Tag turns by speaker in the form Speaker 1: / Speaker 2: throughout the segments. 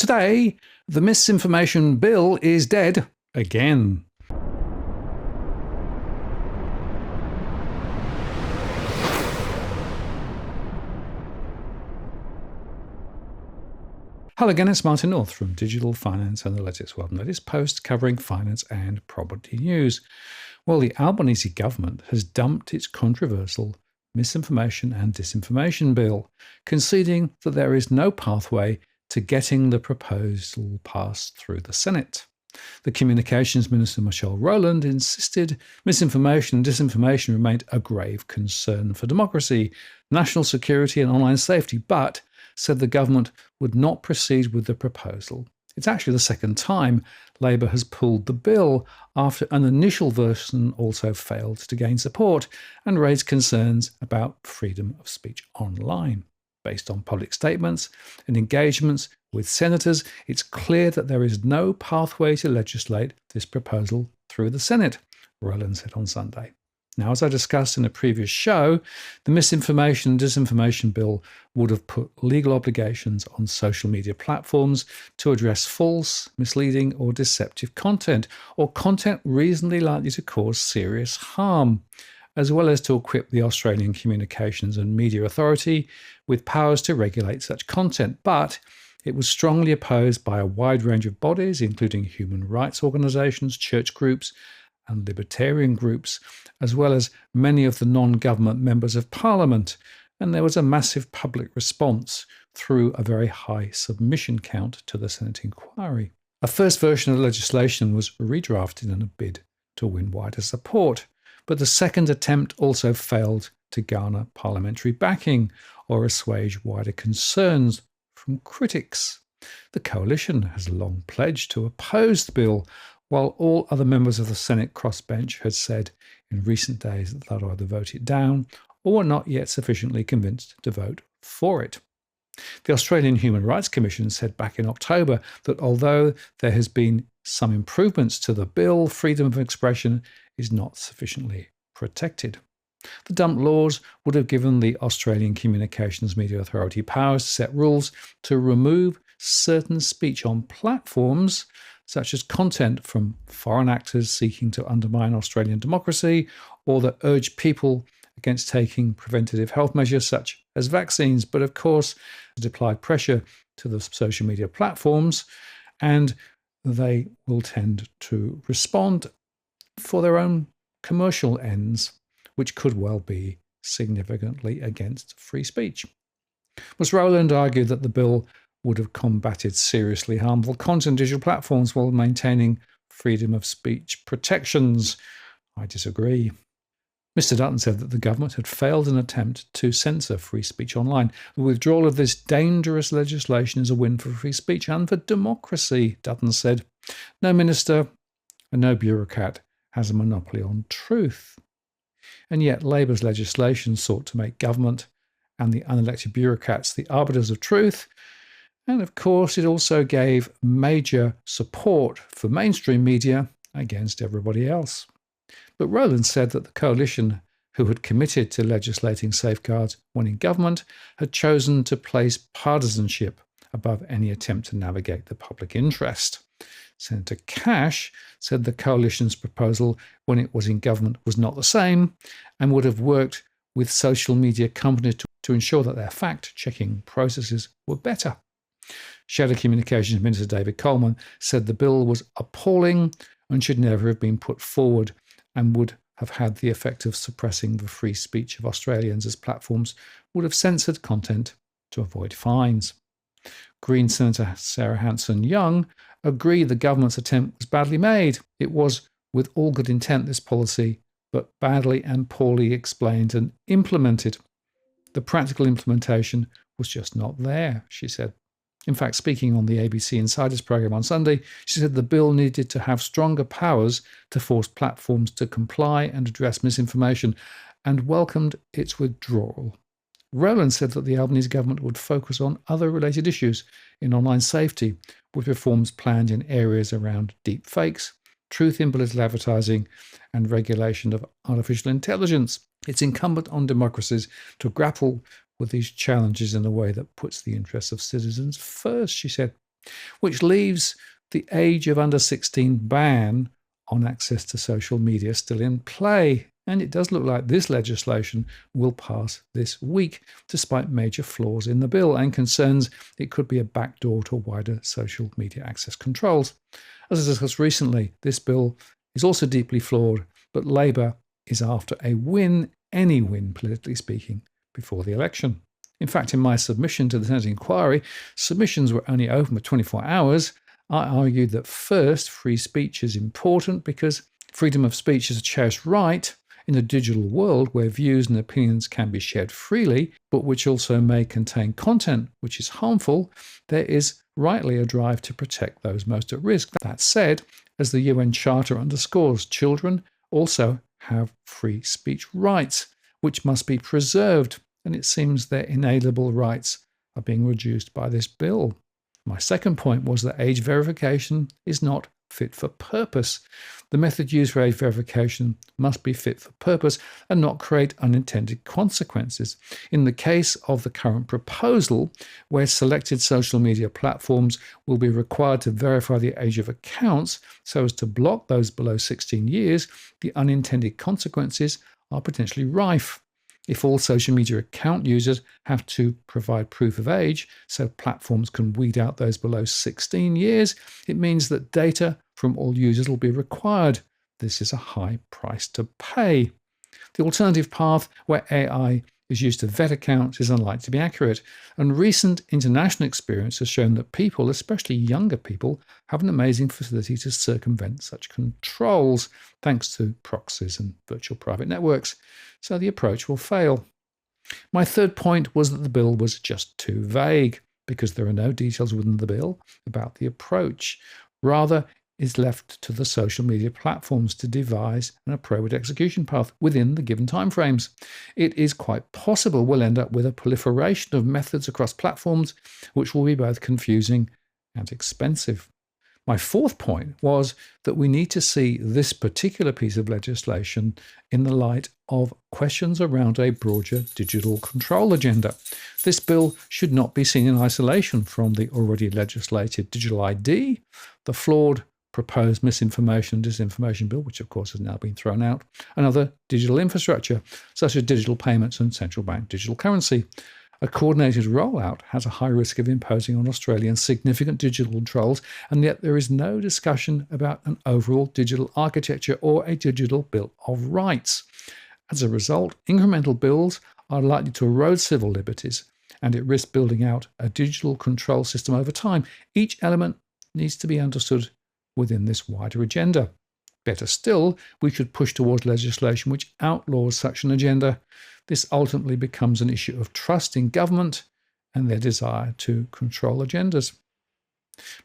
Speaker 1: Today, the misinformation bill is dead again. Hello again, it's Martin North from Digital Finance Analytics. Welcome to this post covering finance and property news. Well, the Albanese government has dumped its controversial misinformation and disinformation bill, conceding that there is no pathway to getting the proposal passed through the Senate. The Communications Minister, Rowland, insisted misinformation and disinformation remained a grave concern for democracy, national security and online safety, but said the government would not proceed with the proposal. It's actually the second time Labour has pulled the bill after an initial version also failed to gain support and raised concerns about freedom of speech online. Based on public statements and engagements with senators, it's clear that there is no pathway to legislate this proposal through the Senate, Rowland said on Sunday. Now, as I discussed in a previous show, the misinformation and disinformation bill would have put legal obligations on social media platforms to address false, misleading, or deceptive content, or content reasonably likely to cause serious harm, as well as to equip the Australian Communications and Media Authority with powers to regulate such content. But it was strongly opposed by a wide range of bodies, including human rights organisations, church groups, and libertarian groups, as well as many of the non-government members of Parliament, and there was a massive public response through a very high submission count to the Senate inquiry. A first version of the legislation was redrafted in a bid to win wider support, but the second attempt also failed to garner parliamentary backing or assuage wider concerns from critics. The coalition has long pledged to oppose the bill, while all other members of the Senate crossbench had said in recent days that they'd either vote it down or were not yet sufficiently convinced to vote for it. The Australian Human Rights Commission said back in October that although there has been some improvements to the bill, freedom of expression is not sufficiently protected. The dump laws would have given the Australian Communications Media Authority powers to set rules to remove certain speech on platforms, such as content from foreign actors seeking to undermine Australian democracy or that urge people against taking preventative health measures such as vaccines. But of course, it applied pressure to the social media platforms, and they will tend to respond for their own commercial ends, which could well be significantly against free speech. Ms. Rowland argued that the bill would have combated seriously harmful content on digital platforms while maintaining freedom of speech protections. I disagree. Mr. Dutton said that the government had failed an attempt to censor free speech online. The withdrawal of this dangerous legislation is a win for free speech and for democracy, Dutton said. No minister and no bureaucrat has a monopoly on truth. And yet Labour's legislation sought to make government and the unelected bureaucrats the arbiters of truth. And of course, it also gave major support for mainstream media against everybody else. But Rowland said that the coalition, who had committed to legislating safeguards when in government, had chosen to place partisanship above any attempt to navigate the public interest. Senator Cash said the coalition's proposal when it was in government was not the same and would have worked with social media companies to ensure that their fact-checking processes were better. Shadow Communications Minister David Coleman said the bill was appalling and should never have been put forward and would have had the effect of suppressing the free speech of Australians as platforms would have censored content to avoid fines. Green Senator Sarah Hanson-Young agreed the government's attempt was badly made. It was with all good intent, this policy, but badly and poorly explained and implemented. The practical implementation was just not there, she said. In fact, speaking on the ABC Insiders programme on Sunday, she said the bill needed to have stronger powers to force platforms to comply and address misinformation, and welcomed its withdrawal. Rowland said that the Albanese government would focus on other related issues in online safety, with reforms planned in areas around deep fakes, truth in political advertising, and regulation of artificial intelligence. It's incumbent on democracies to grapple with these challenges in a way that puts the interests of citizens first, she said. which leaves the age of under 16 ban on access to social media still in play. And it does look like this legislation will pass this week, despite major flaws in the bill and concerns it could be a backdoor to wider social media access controls. As I discussed recently, this bill is also deeply flawed, but Labour is after a win, any win politically speaking, before the election. In fact, in my submission to the Senate inquiry, submissions were only open for 24 hours. I argued that first, free speech is important because freedom of speech is a cherished right in a digital world where views and opinions can be shared freely, but which also may contain content which is harmful. There is rightly a drive to protect those most at risk. That said, as the UN Charter underscores, children also have free speech rights, which must be preserved, and it seems their inalienable rights are being reduced by this bill. My second point was that age verification is not fit for purpose. The method used for age verification must be fit for purpose and not create unintended consequences. In the case of the current proposal, where selected social media platforms will be required to verify the age of accounts so as to block those below 16 years, the unintended consequences are potentially rife. If all social media account users have to provide proof of age so platforms can weed out those below 16 years, it means that data from all users will be required. This is a high price to pay. The alternative path, where AI is used to vet accounts, is unlikely to be accurate, and recent international experience has shown that people, especially younger people, have an amazing facility to circumvent such controls thanks to proxies and virtual private networks, so the approach will fail. My third point was that the bill was just too vague because there are no details within the bill about the approach. Rather, is left to the social media platforms to devise an appropriate execution path within the given timeframes. It is quite possible we'll end up with a proliferation of methods across platforms, which will be both confusing and expensive. My fourth point was that we need to see this particular piece of legislation in the light of questions around a broader digital control agenda. This bill should not be seen in isolation from the already legislated digital ID, the flawed proposed misinformation and disinformation bill, which of course has now been thrown out, and other digital infrastructure, such as digital payments and central bank digital currency. A coordinated rollout has a high risk of imposing on Australians significant digital controls, and yet there is no discussion about an overall digital architecture or a digital bill of rights. As a result, incremental bills are likely to erode civil liberties, and it risks building out a digital control system over time. Each element needs to be understood within this wider agenda. Better still, we should push towards legislation which outlaws such an agenda. This ultimately becomes an issue of trust in government and their desire to control agendas.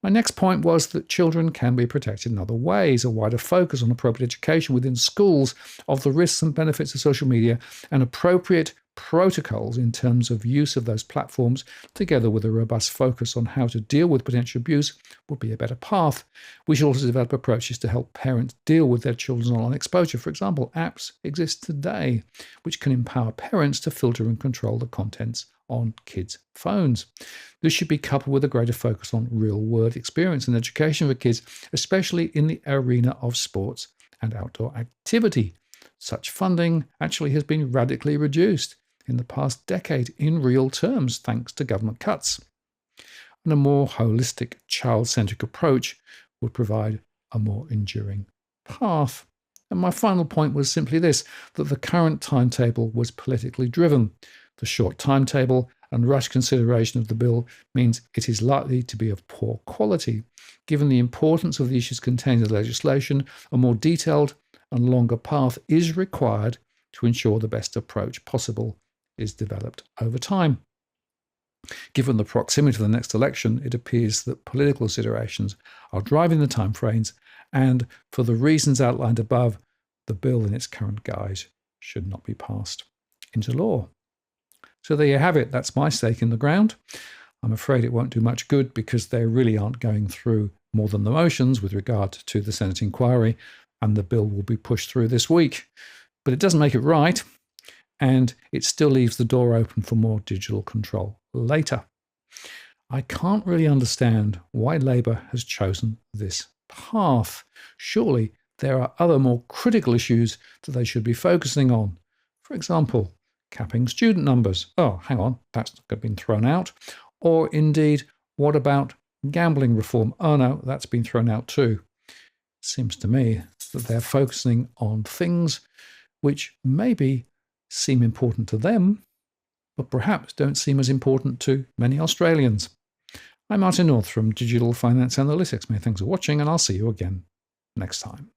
Speaker 1: My next point was that children can be protected in other ways. A wider focus on appropriate education within schools of the risks and benefits of social media and appropriate protocols in terms of use of those platforms, together with a robust focus on how to deal with potential abuse, would be a better path. We should also develop approaches to help parents deal with their children's online exposure. For example, apps exist today which can empower parents to filter and control the contents on kids' phones. This should be coupled with a greater focus on real-world experience and education for kids, especially in the arena of sports and outdoor activity. Such funding actually has been radically reduced in the past decade in real terms, thanks to government cuts. And a more holistic, child-centric approach would provide a more enduring path. And my final point was simply this, that the current timetable was politically driven. The short timetable and rushed consideration of the bill means it is likely to be of poor quality. Given the importance of the issues contained in the legislation, a more detailed and longer path is required to ensure the best approach possible is developed over time. Given the proximity to the next election, it appears that political considerations are driving the timeframes, and for the reasons outlined above, the bill in its current guise should not be passed into law. So there you have it. That's my stake in the ground. I'm afraid it won't do much good because they really aren't going through more than the motions with regard to the Senate inquiry, and the bill will be pushed through this week. But it doesn't make it right, and it still leaves the door open for more digital control later. I can't really understand why Labour has chosen this path. Surely there are other more critical issues that they should be focusing on. For example, capping student numbers. Oh, hang on, that's been thrown out. Or indeed, what about gambling reform? Oh no, that's been thrown out too. Seems to me that they're focusing on things which maybe seem important to them, but perhaps don't seem as important to many Australians. I'm Martin North from Digital Finance Analytics. Many thanks for watching, and I'll see you again next time.